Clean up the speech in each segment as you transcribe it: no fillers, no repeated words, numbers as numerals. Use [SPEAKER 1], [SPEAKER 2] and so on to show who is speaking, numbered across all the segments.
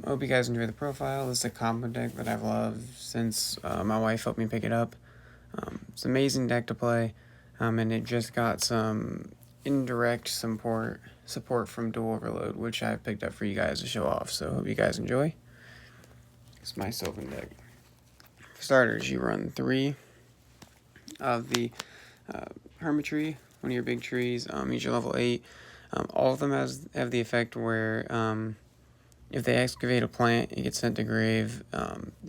[SPEAKER 1] Hope you guys enjoy the profile. This is a combo deck that I've loved since my wife helped me pick it up. It's an amazing deck to play, and it just got some indirect support from Dual Overload, which I've picked up for you guys to show off. So hope you guys enjoy. It's my Sylvan deck. For starters, you run 3 of the Hermit Tree, one of your big trees. Each are level 8. All of them have the effect where if they excavate a plant, it gets sent to grave.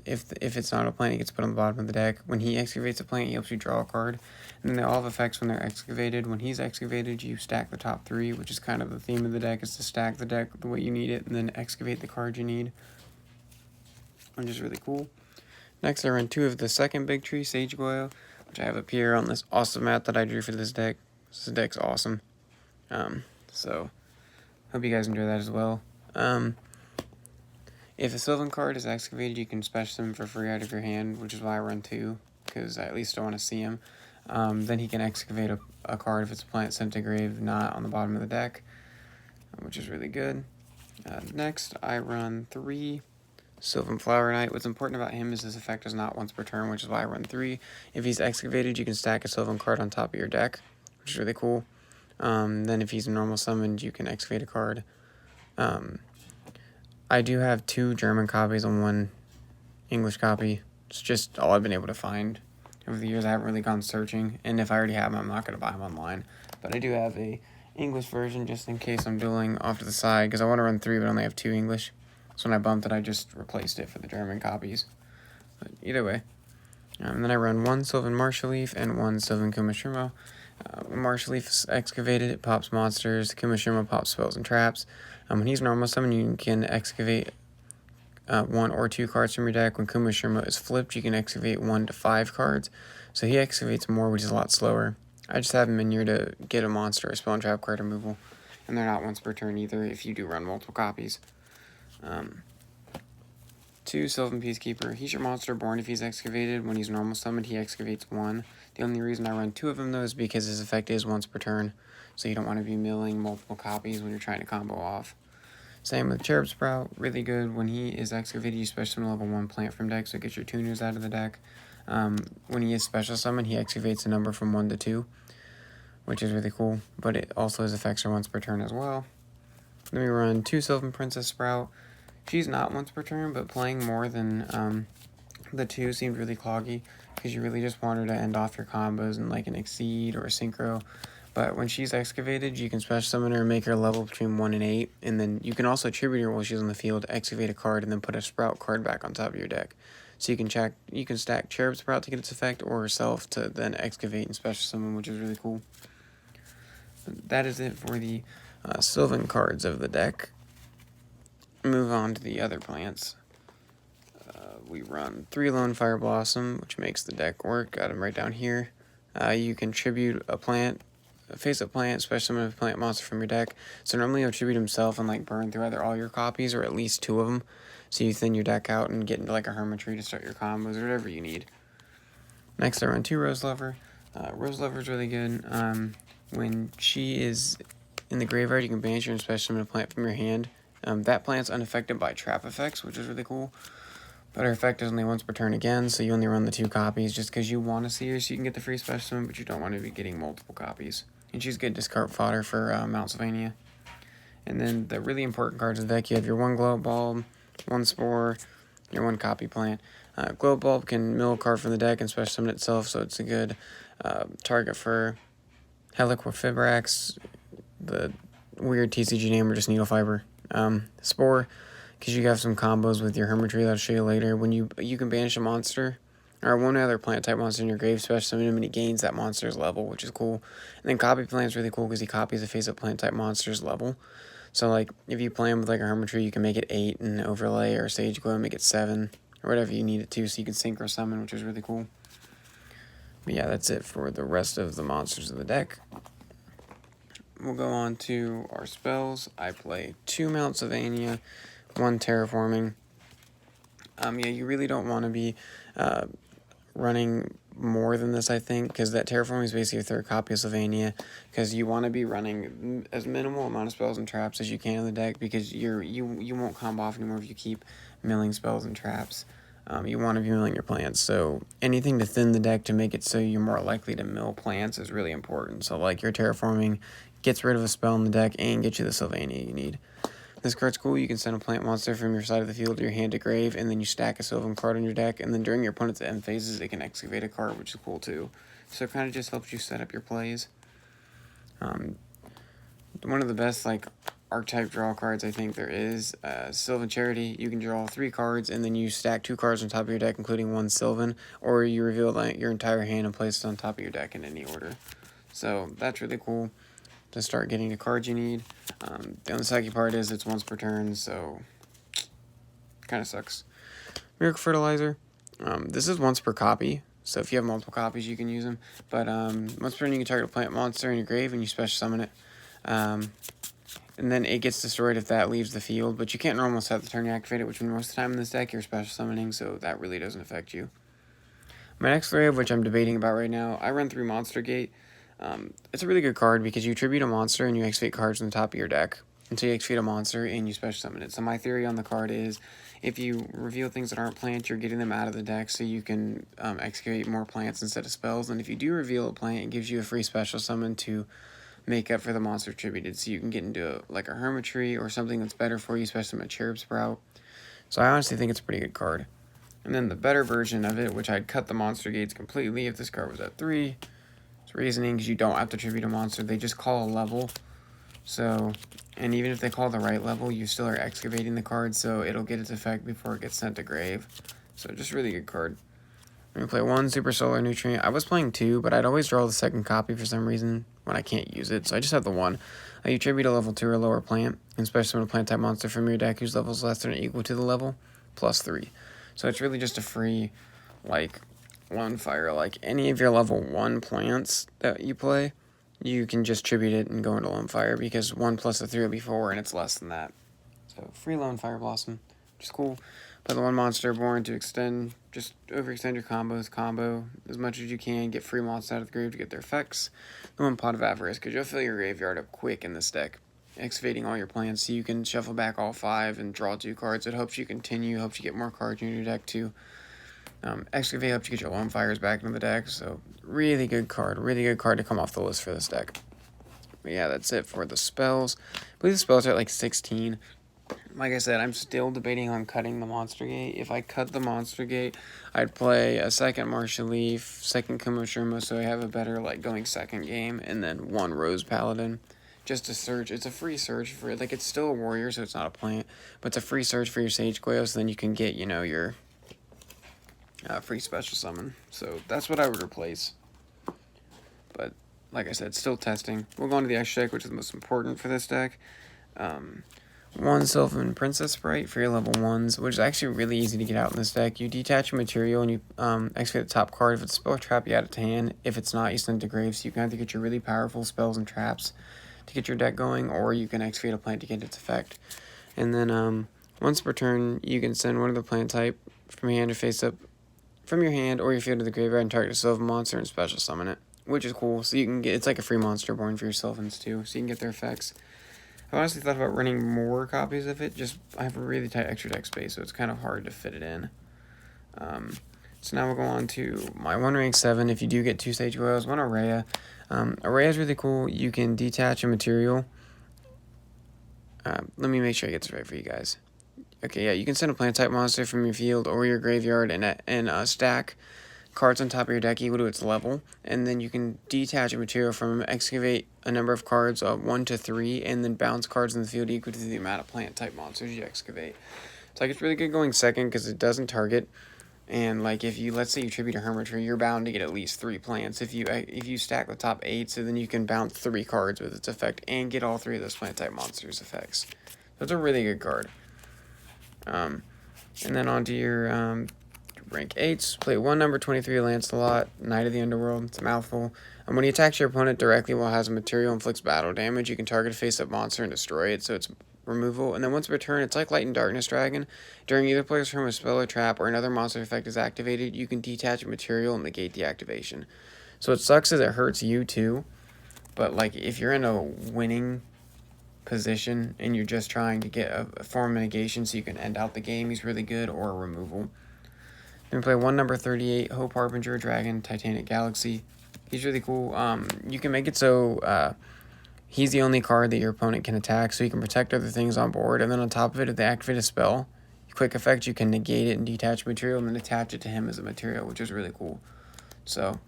[SPEAKER 1] If it's not a plant, it gets put on the bottom of the deck. When he excavates a plant, he helps you draw a card. And then they all have effects when they're excavated. When he's excavated, you stack the top 3, which is kind of the theme of the deck, is to stack the deck the way you need it, and then excavate the card you need, which is really cool. Next, I run 2 of the second big tree, Sage Goyle, which I have up here on this awesome map that I drew for this deck. This deck's awesome. So, hope you guys enjoy that as well. If a Sylvan card is excavated, you can special them for free out of your hand, which is why I run 2, because I at least don't want to see him. Then he can excavate a card if it's a plant sent to grave, not on the bottom of the deck, which is really good. Next, I run 3 Sylvan Flower Knight. What's important about him is his effect is not once per turn, which is why I run 3. If he's excavated, you can stack a Sylvan card on top of your deck, which is really cool. Then if he's normal summoned, you can excavate a card. I do have 2 German copies and 1 English copy. It's just all I've been able to find over the years. I haven't really gone searching, and if I already have them, I'm not going to buy them online. But I do have a English version just in case I'm dueling off to the side, because I want to run 3 but only have 2 English. So when I bumped it, I just replaced it for the German copies. But either way. And then I run 1 Sylvan Martial Leaf and 1 Sylvan Kumashimo. When Martial Leaf is excavated, it pops monsters. Kumashimo pops spells and traps. When he's normal summon, you can excavate 1 or 2 cards from your deck. When Kumashimo is flipped, you can excavate 1 to 5 cards. So he excavates more, which is a lot slower. I just have him in here to get a monster or spell and trap card removal. And they're not once per turn either if you do run multiple copies. 2 Sylvan Peacekeeper. He's your monster born if he's excavated. When he's normal summoned, he excavates 1. The only reason I run 2 of them, though, is because his effect is once per turn. So you don't want to be milling multiple copies when you're trying to combo off. Same with Cherub Sprout. Really good. When he is excavated, you special summon a level 1 plant from deck, so it gets your tuners out of the deck. When he is special summoned, he excavates a number from 1 to 2, which is really cool. But it also his effects are once per turn as well. Then we run 2 Sylvan Princess Sprout. She's not once per turn, but playing more than the 2 seemed really cloggy, because you really just want her to end off your combos in like an Exceed or a Synchro. But when she's excavated, you can special summon her and make her level between 1 and 8, and then you can also tribute her while she's on the field, excavate a card, and then put a Sprout card back on top of your deck. So you can stack Cherub Sprout to get its effect, or herself to then excavate and special summon, which is really cool. But that is it for the Sylvan cards of the deck. Move on to the other plants. We run 3 Lone Fire Blossom, which makes the deck work. Got them right down here. You can tribute a plant, face a plant, special summon a plant monster from your deck. So normally you'll tribute himself and like burn through either all your copies or at least 2 of them. So you thin your deck out and get into like a Hermitry to start your combos or whatever you need. Next I run 2 Rose Lover. Rose Lover is really good. When she is in the graveyard, you can banish her and special summon a plant from your hand. That plant's unaffected by trap effects, which is really cool. But her effect is only once per turn again, so you only run the 2 copies just because you want to see her so you can get the free special summon, but you don't want to be getting multiple copies. And she's good discard fodder for Mount Sylvania. And then the really important cards of the deck, you have your 1 Glow Bulb, 1 Spore, your 1 Copy Plant. Glow Bulb can mill a card from the deck and special summon itself, so it's a good target for Heliquifibrax, the weird TCG name, or just Needle Fiber. Spore, because you have some combos with your Hermitry that I'll show you later. When you can banish a monster or 1 other plant type monster in your grave, special summon him, and he gains that monster's level, which is cool. And then Copy Plant is really cool because he copies a face-up plant type monster's level. So like if you play him with like a Hermitry, you can make it 8 and overlay, or Sage Glow and make it 7 or whatever you need it to, so you can synchro summon, which is really cool. But yeah, that's it for the rest of the monsters of the deck. We'll go on to our spells. I play 2 Mount Sylvania, 1 Terraforming. Yeah, you really don't want to be running more than this, I think, because that terraforming is basically your third copy of Sylvania, because you want to be running as minimal amount of spells and traps as you can in the deck, because you won't combo off anymore if you keep milling spells and traps. You want to be milling your plants, so anything to thin the deck to make it so you're more likely to mill plants is really important. So like your terraforming gets rid of a spell in the deck and gets you the Sylvania you need. This card's cool. You can send a plant monster from your side of the field to your hand to grave, and then you stack a Sylvan card on your deck, and then during your opponent's end phases, it can excavate a card, which is cool too. So it kind of just helps you set up your plays. One of the best like archetype draw cards I think there is, Sylvan Charity. You can draw 3 cards, and then you stack 2 cards on top of your deck, including 1 Sylvan, or you reveal like, your entire hand and place it on top of your deck in any order. So that's really cool to start getting the cards you need. The only sucky part is it's once per turn, so kind of sucks. Miracle Fertilizer. This is once per copy, so if you have multiple copies, you can use them. But once per turn, you can target a plant monster in your grave, and you special summon it. And then it gets destroyed if that leaves the field, but you can't normal set the turn you activate it, which most of the time in this deck you're special summoning, so that really doesn't affect you. My next grave, which I'm debating about right now, I run through Monster Gate. It's a really good card because you tribute a monster and you activate cards on the top of your deck until you activate a monster and you special summon it. So my theory on the card is if you reveal things that aren't plants, you're getting them out of the deck so you can excavate more plants instead of spells. And if you do reveal a plant, it gives you a free special summon to make up for the monster attributed. So you can get into like a Hermitry or something that's better for you, especially a Cherub Sprout. So I honestly think it's a pretty good card. And then the better version of it, which I'd cut the monster gates completely if this card was at 3. Reasoning, because you don't have to tribute a monster, they just call a level. So, and even if they call the right level, you still are excavating the card, so it'll get its effect before it gets sent to grave. So just really good card. I'm going to play 1 Super Solar Nutrient. I was playing 2, but I'd always draw the second copy for some reason when I can't use it, so I just have the 1. You tribute a level 2 or lower plant, and special summon a plant type monster from your deck whose level is less than or equal to the level, plus 3. So it's really just a free, like, Lone Fire. Like any of your level 1 plants that you play, you can just tribute it and go into Lone Fire, because 1 plus a 3 will be 4 and it's less than that. So free Lone Fire Blossom, which is cool. Play the 1 monster born to extend, just overextend your combos, combo as much as you can, get free monsters out of the grave to get their effects. The 1 Pot of Avarice, because you'll fill your graveyard up quick in this deck, excavating all your plants so you can shuffle back all 5 and draw 2 cards. It helps you continue, helps you get more cards in your deck too. Excavate helps you get your Lone Fires back into the deck, so really good card to come off the list for this deck. But yeah, that's it for the spells. I believe the spells are at like 16. Like I said, I'm still debating on cutting the Monster Gate. If I cut the Monster Gate, I'd play a second Martial Leaf, second Kumo, so I have a better like going second game, and then 1 Rose Paladin. Just to search. It's a free search for, like, it's still a warrior, so it's not a plant, but it's a free search for your Sage Coil, so then you can get, you know, your free special summon. So that's what I would replace. But like I said, still testing. We'll go on to the extra deck, which is the most important for this deck. 1 Sylvan Princess Sprite for your level 1s, which is actually really easy to get out in this deck. You detach a material and you activate the top card. If it's a spell or trap, you add it to hand. If it's not, you send it to grave. So you can either get your really powerful spells and traps to get your deck going, or you can activate a plant to get its effect. And then once per turn, you can send one of the plant type from your hand to face up from your hand or your field to the graveyard and target a Sylvan monster and special summon it, which is cool. So you can get, it's like a free monster born for your Sylvans too, so you can get their effects. I honestly thought about running more copies of it, just I have a really tight extra deck space, so it's kind of hard to fit it in. So now we'll go on to my 1 rank 7. If you do get 2 Sage Coils, 1 Araya. Araya is really cool. You can detach a material. Let me make sure I get this right for you guys. Okay, yeah, you can send a plant type monster from your field or your graveyard and stack cards on top of your deck equal to its level, and then you can detach a material from them, excavate a number of cards, 1 to 3, and then bounce cards in the field equal to the amount of plant type monsters you excavate. So like it's really good going second because it doesn't target, and like if you, let's say you tribute a Hermitry, you're bound to get at least 3 plants. If you stack the top 8, so then you can bounce 3 cards with its effect and get all 3 of those plant type monsters effects. So it's a really good card. And then on to your rank 8s. Play 1 number 23 Lancelot, Knight of the Underworld. It's a mouthful. When he attacks your opponent directly while it has a material inflicts battle damage, you can target a face-up monster and destroy it. So it's removal, and then once per turn, it's like Light and Darkness Dragon. During either player's turn, a spell or trap or another monster effect is activated, you can detach a material and negate the activation. So what sucks is it hurts you too, but like if you're in a winning position and you're just trying to get a form of negation so you can end out the game, he's really good, or a removal. Then we play one number 38, Hope Harbinger Dragon, Titanic Galaxy. He's really cool. You can make it so he's the only card that your opponent can attack, so you can protect other things on board. And then on top of it, if they activate a spell, quick effect, you can negate it and detach material and then attach it to him as a material, which is really cool. So,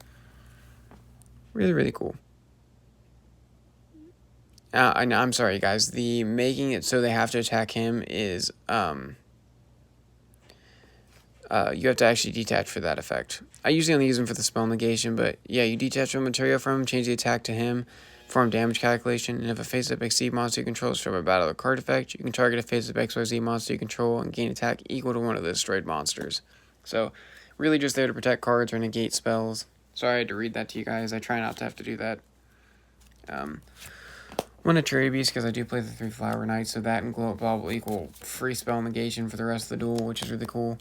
[SPEAKER 1] really, really cool. I'm sorry, guys. The making it so they have to attack him is you have to actually detach for that effect. I usually only use him for the spell negation, but yeah, you detach a material from him, change the attack to him, perform damage calculation, and if a face-up XZ monster you control is from a battle or card effect, you can target a face-up XYZ monster you control and gain attack equal to one of the destroyed monsters. So, really just there to protect cards or negate spells. Sorry I had to read that to you guys. I try not to have to do that. One Naturia Beast, because I do play the 3 Flower Knight, so that and Glow Up Ball will equal free spell negation for the rest of the duel, which is really cool.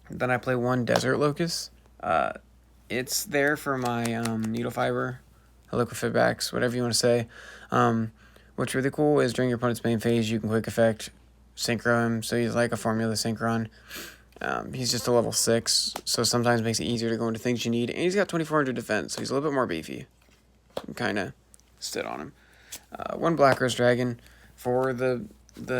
[SPEAKER 1] Then I play one Desert Locust. It's there for my Needle Fiber, Liquid Feedbacks, whatever you want to say. What's really cool is during your opponent's main phase, you can quick effect Synchro him, so he's like a Formula Synchron. He's just a level 6, so sometimes makes it easier to go into things you need. And he's got 2400 defense, so he's a little bit more beefy. Kind of sit on him. One Black Rose Dragon. For the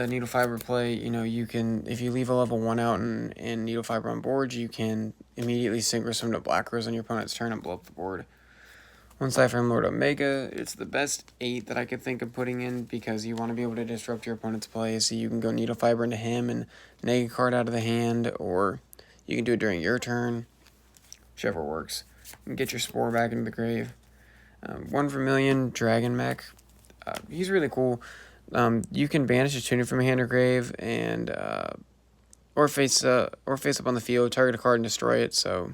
[SPEAKER 1] Needle Fiber play, you know, you can, if you leave a level 1 out and Needle Fiber on board, you can immediately Synchro summon a Black Rose on your opponent's turn and blow up the board. One Cypher Lord Omega. It's the best 8 that I could think of putting in because you want to be able to disrupt your opponent's play, so you can go Needle Fiber into him and neg a card out of the hand, or you can do it during your turn, whichever works. And get your Spore back into the grave. 1 Vermilion Dragon Mech. He's really cool. You can banish a tuner from a hand or grave, and or face up on the field, target a card and destroy it. So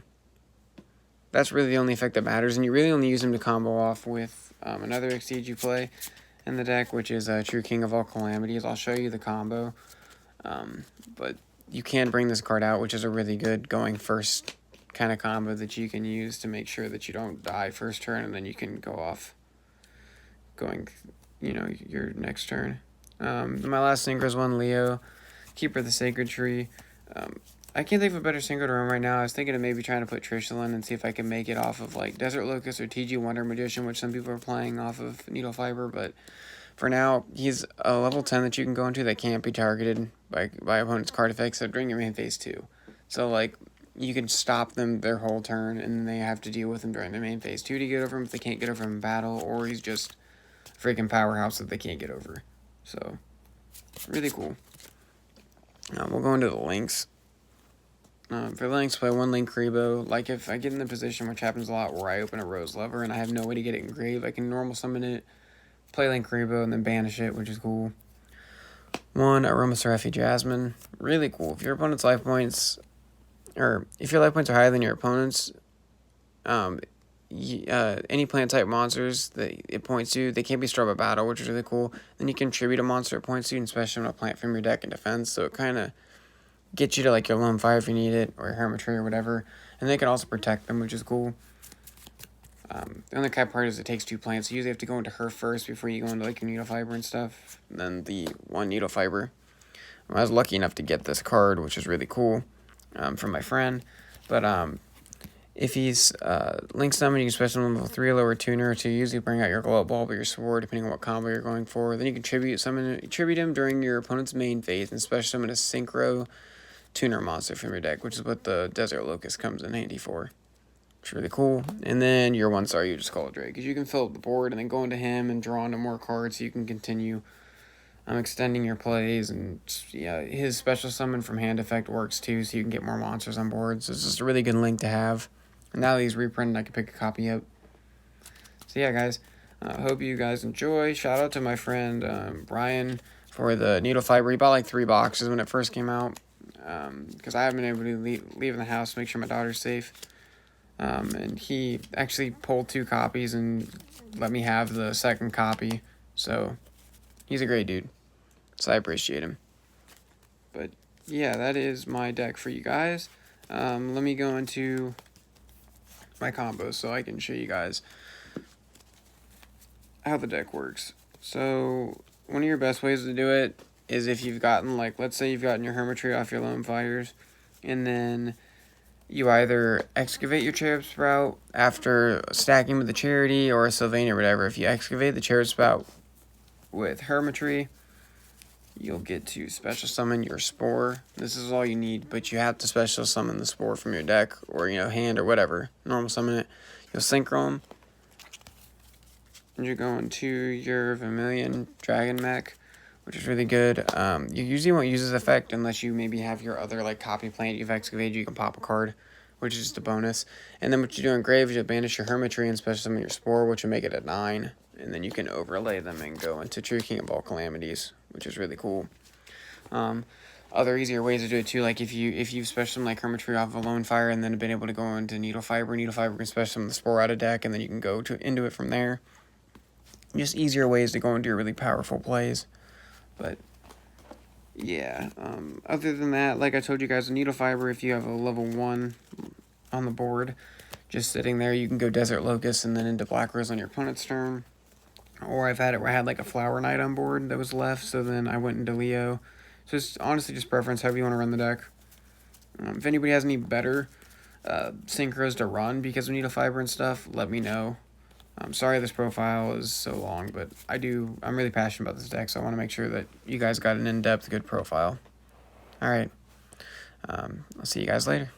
[SPEAKER 1] that's really the only effect that matters, and you really only use him to combo off with another Exceed you play in the deck, which is True King of All Calamities. I'll show you the combo, but you can bring this card out, which is a really good going first kind of combo that you can use to make sure that you don't die first turn, and then you can go off going, you know, your next turn. My last synchro is one Leo, Keeper of the Sacred Tree. I can't think of a better synchro to run right now. I was thinking of maybe trying to put Trishalin and see if I can make it off of like Desert Locust or TG Wonder Magician, which some people are playing off of Needle Fiber, but for now, he's a level 10 that you can go into that can't be targeted by opponent's card effects during your main phase 2. So like, you can stop them their whole turn, and they have to deal with him during their main phase 2 to get over him if they can't get over him in battle, or he's just freaking powerhouse that they can't get over. So, really cool. We'll go into the links. For the links, play one Link Kribo. Like, if I get in the position, which happens a lot, where I open a Rose Lover and I have no way to get it engraved, I can normal summon it, play Link Kribo, and then banish it, which is cool. One Aromatherapy Jasmine. Really cool. If your opponent's life points, or if your life points are higher than your opponent's, any plant type monsters that it points to, they can't be struck by battle, which is really cool. Then you can tribute a monster it points to and special summon a plant from your deck in defense, so it kind of gets you to like your Lone Fire if you need it, or your Hermitry or whatever. And they can also protect them, which is cool. The only kind part is it takes 2 plants, so you usually have to go into her first before you go into like your Needle Fiber and stuff. And then the one Needle Fiber. I was lucky enough to get this card, which is really cool, from my friend. But if he's Link Summon, you can special level 3 lower tuner to usually bring out your Glow Up Bulb or your Sword, depending on what combo you're going for. Then you can tribute him during your opponent's main phase, and special summon a Synchro tuner monster from your deck, which is what the Desert Locust comes in handy for. It's really cool. And then your 1-star, you just call it Drake, because you can fill up the board and then go into him and draw into more cards, so you can continue extending your plays. And yeah, his special summon from hand effect works too, so you can get more monsters on board. So it's just a really good link to have. And now that he's reprinted, I can pick a copy up. So yeah, guys, hope you guys enjoy. Shout out to my friend Brian for the Needle Fiber. He bought like 3 boxes when it first came out, because I haven't been able to leave in the house to make sure my daughter's safe. And he actually pulled 2 copies and let me have the second copy. So He's a great dude, so I appreciate him. But yeah, that is my deck for you guys. Let me go into my combos so I can show you guys how the deck works. So one of your best ways to do it is if you've gotten, like, let's say you've gotten your Hermitry off your Lone Fighters, and then you either excavate your Cherub Sprout after stacking with the Charity or a Sylvan or whatever. If you excavate the Cherub Sprout with Hermitry, you'll get to special summon your Spore. This is all you need, but you have to special summon the Spore from your deck or, hand or whatever. Normal summon it. You'll synchro them. And you're going to your Vermilion Dragon Mech, which is really good. You usually won't use this effect unless you maybe have your other, like, copy plant you've excavated. You can pop a card, which is just a bonus. And then what you do in Grave is you'll banish your Hermitry and special summon your Spore, which will make it a 9. And then you can overlay them and go into True King of all Calamities, which is really cool. Other easier ways to do it too, like if you've special summoned like Hermitry off of a Lone Fire and then been able to go into Needle Fiber can special summon the Spore out of deck, and then you can go into it from there. Just easier ways to go into your really powerful plays. But yeah, other than that, like I told you guys, a Needle Fiber, if you have a level 1 on the board, just sitting there, you can go Desert Locust and then into Black Rose on your opponent's turn. Or I've had it where I had like a Flower Knight on board that was left, so then I went into Leo. So it's honestly just preference, however you want to run the deck. If anybody has any better synchros to run because of Needle Fiber and stuff, let me know. I'm sorry this profile is so long, but I'm really passionate about this deck, so I want to make sure that you guys got an in-depth, good profile. Alright, I'll see you guys later.